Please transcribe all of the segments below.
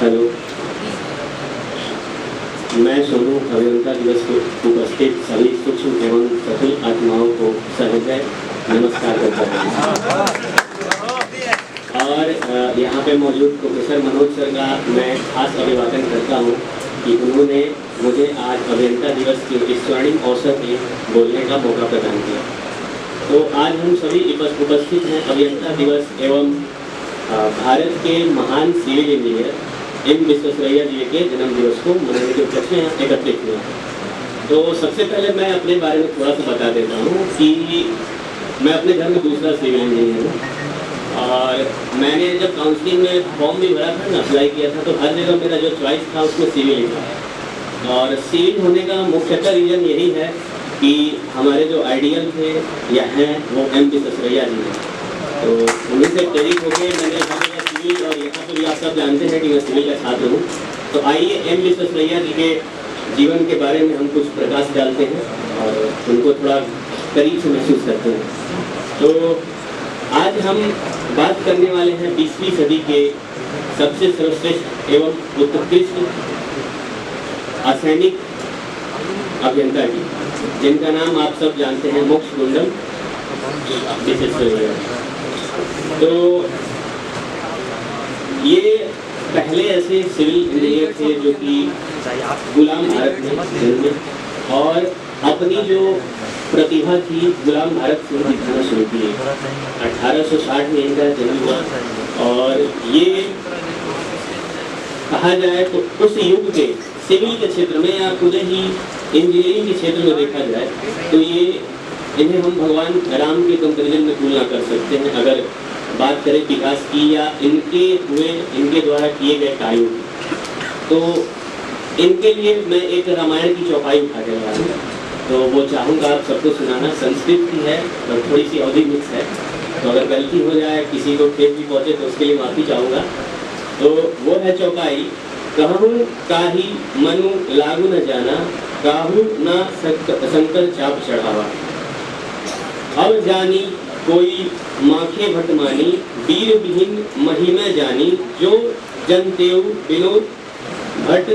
Hello, मैं सोनू अभियंता दिवस को उपस्थित सभी सूक्ष्म एवं सफल आत्माओं को सहृदय नमस्कार करता हूँ। और यहाँ पे मौजूद प्रोफेसर मनोज सर का मैं खास अभिवादन करता हूँ कि उन्होंने मुझे आज अभियंता दिवस के इस स्वर्णिम अवसर में बोलने का मौका प्रदान किया। तो आज हम सभी उपस्थित हैं अभियंता दिवस एवं भारत के महान सिविल इंजीनियर एम विश्वेश्वरैया जी के जन्म दिवस को मनाने के उपलक्ष्य में यहाँ एकत्रित हुए हैं। तो सबसे पहले मैं अपने बारे में थोड़ा सा बता देता हूँ कि मैं अपने घर में दूसरा सिविल इंजीनियर हूँ और मैंने जब काउंसलिंग में फॉर्म भी भरा था ना, अप्लाई किया था, तो हर जगह मेरा जो चॉइस था उसमें सिविल ही था। और सिविल होने का मुख्यतः रीज़न यही है कि हमारे जो आइडियल थे या हैं वो एम विश्वेश्वरैया जी हैं। तो उन्हीं से प्रेरित होकर मैंने सिविल, और यहाँ पर भी आप सब जानते हैं कि मैं सिविल का छात्र हूँ। तो आइए एम विश्वेश्वरैया जी के जीवन के बारे में हम कुछ प्रकाश डालते हैं और उनको थोड़ा करीब से महसूस करते हैं। तो आज हम बात करने वाले हैं 20वीं सदी के सबसे सर्वश्रेष्ठ एवं उत्कृष्ट असैनिक अभियंता की, जिनका नाम आप सब जानते हैं, मोक्षगुंडम विश्वेश्वरैया। तो ये पहले ऐसे सिविल इंजीनियर थे जो कि गुलाम भारत में जन्मे और अपनी जो प्रतिभा थी गुलाम भारत से दिखाना शुरू किए। 1860 में इनका जन्म हुआ और ये कहा जाए तो उस युग के सिविल के क्षेत्र में या पूरे ही इंजीनियरिंग के क्षेत्र में देखा जाए तो ये इन्हें हम भगवान राम के कंपेरिजन में तुलना कर सकते हैं, अगर बात करें विकास की या इनके द्वारा किए गए कार्यों की। तो इनके लिए मैं एक रामायण की चौपाई उठा के लाया हूँ, तो वो चाहूँगा आप सबको सुनाना। संस्कृत की है और थोड़ी सी अवधि मिक्स है, तो अगर गलती हो जाए, किसी को ठेस भी पहुँचे तो उसके लिए माफ़ी चाहूँगा। तो वो है चौपाई। कहूँ काही मनु लागू न जाना, काहू न शंकर चाप चढ़ावा। अब जानी कोई माखे भट मानी, वीर विहीन महिमा जानी, जो जनतेऊ विनोद भट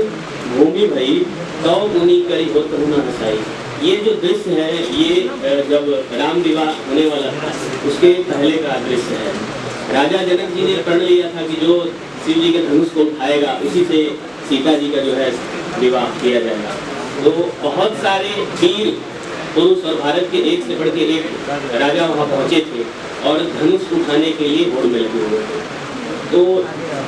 भूमि भई, तौ मुनि करी हो तहु न हसाई। ये जो दृश्य है ये जब राम विवाह होने वाला था उसके पहले का दृश्य है। राजा जनक जी ने प्रण लिया था कि जो शिव जी के धनुष को उठाएगा उसी से सीता जी का जो है विवाह किया जाएगा। तो बहुत सारे वीर पुरुष और भारत के एक से बढ़ के एक राजा वहाँ पहुँचे थे और धनुष उठाने के लिए घोड़ में लगे हुए थे। तो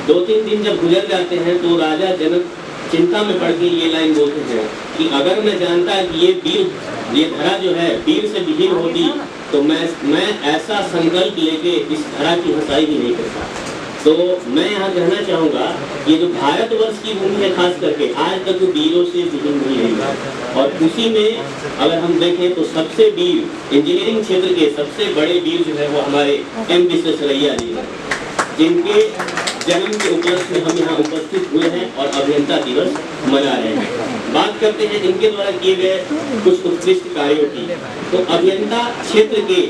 2-3 दिन जब गुजर जाते हैं तो राजा जनक चिंता में पड़ के ये लाइन बोलते हैं कि अगर मैं जानता कि ये धरा जो है वीर से विहीन होगी तो मैं ऐसा संकल्प लेके इस धरा की हंसाई ही नहीं करता। तो मैं यहाँ कहना चाहूँगा ये जो भारतवर्ष की भूमि है खास करके आज तक वीरों से विहीन नहीं रही है। और उसी में अगर हम देखें तो सबसे वीर इंजीनियरिंग क्षेत्र के सबसे बड़े वीर जो है वो हमारे एम विश्वेश्वरैया जी हैं, जिनके जन्म के उपलक्ष्य में हम यहाँ उपस्थित हुए हैं और अभियंता दिवस मना रहे हैं। बात करते हैं इनके द्वारा किए गए कुछ उत्कृष्ट कार्यों की। तो अभियंता क्षेत्र के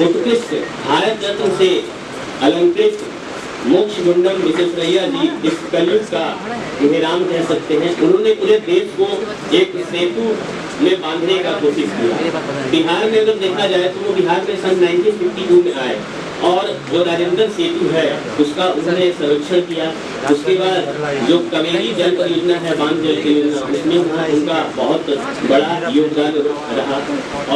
उत्कृष्ट भारत रत्न से अलंकृत मोक्षगुंडम विश्वेश्वरैया जी इस कलयुग का इन्हें राम कह सकते हैं। उन्होंने पूरे देश को एक सेतु में बांधने का कोशिश किया। बिहार में अगर देखा जाए तो वो बिहार में सन 1952 में आए और जो राजेंद्र सेतु है उसका उन्होंने संरक्षण किया। उसके बाद जो कमेरी जल परियोजना है, बांध जल परियोजना, उसमें वहाँ उनका बहुत बड़ा योगदान रहा।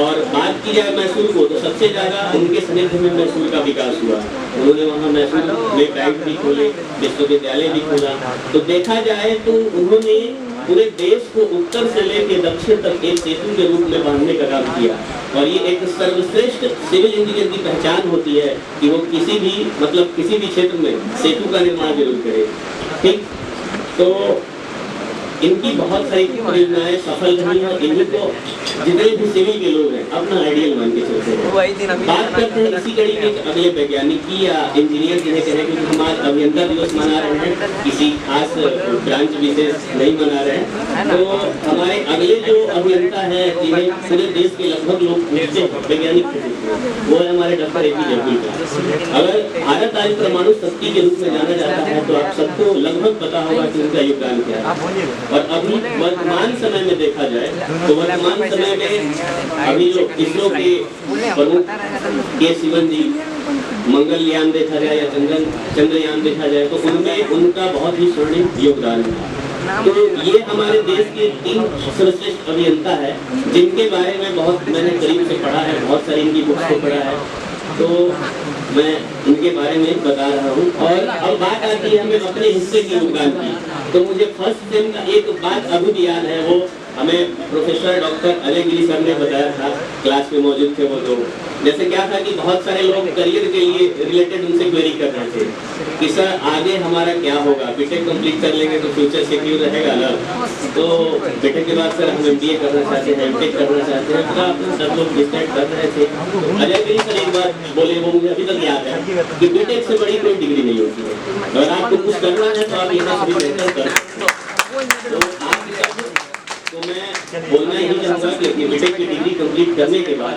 और बात की जाए मैसूर को तो सबसे ज़्यादा उनके सानिध्य में मैसूर का विकास हुआ। उन्होंने वहाँ मैसूर में बैंक भी खोले, विश्वविद्यालय भी खोला। तो देखा जाए तो उन्होंने पूरे देश को उत्तर से लेकर दक्षिण तक एक सेतु के रूप में बांधने का काम किया। और ये एक सर्वश्रेष्ठ सिविल इंजीनियर की पहचान होती है कि वो किसी भी क्षेत्र में सेतु का निर्माण जरूर करे। ठीक, तो इनकी बहुत सारी परियोजनाएं सफल रही हैं। इन्हीं को जितने भी सिविल के लोग हैं अपना आइडियल मान के चलते हैं। बात करते हैं इसी कड़ी में अगले वैज्ञानिक की या इंजीनियर जिन्हें कहें, क्योंकि हम आज अभियंता दिवस मना रहे हैं, किसी खास ब्रांच विशेष नहीं मना रहे हैं। तो हमारे अगले जो अभियंता है जिन्हें पूरे देश के लगभग लोग पूछते हैं वैज्ञानिक, वो है हमारे डॉक्टर APJ अब्दुल कलाम। अगर भारत आज परमाणु शक्ति के रूप में जाना जाता है, तो आप सबको लगभग पता होगा कि उनका योगदान क्या है। और अभी वर्तमान समय में देखा जाए तो वर्तमान समय में अभी जो इसरो के प्रमुख के सिवन जी, मंगलयान देखा जाए या चंद्रयान देखा जाए, तो उनमें उनका बहुत ही स्वर्णिम योगदान है। तो ये हमारे देश के 3 सर्वश्रेष्ठ अभियंता है, जिनके बारे में बहुत मैंने करीब से पढ़ा है, बहुत सारी इनकी बुक्स को पढ़ा है, तो मैं उनके बारे में बता रहा हूँ। और अब बात आती है हमें अपने हिस्से के योगदान की, तो मुझे फर्स्ट सेम का एक बात अभी भी याद है। वो हमें प्रोफेसर डॉक्टर अजय गिरी सर ने बताया था, क्लास में मौजूद थे वो लोग। जैसे क्या था कि बहुत सारे लोग करियर के लिए रिलेटेड उनसे क्वेरी कर रहे थे कि सर आगे हमारा क्या होगा, बीटेक कंप्लीट कर लेंगे तो फ्यूचर सिक्योर रहेगा ना, तो बीटेक के बाद सर हम एमबीए करना चाहते हैं, एमटेक करना चाहते हैं, तो अपने सब लोग डिसाइड कर रहे थे। अजय गिरी सर एक बार बोले, वो मुझे अभी तक याद है, कि बीटेक से बड़ी कोई डिग्री नहीं होती है, अगर आपको कुछ करना है तो आप यहाँ से भी बेहतर कर सकते हो। तो मैं बोलना यही चाहूँगा कि बीटेक की डिग्री कंप्लीट करने के बाद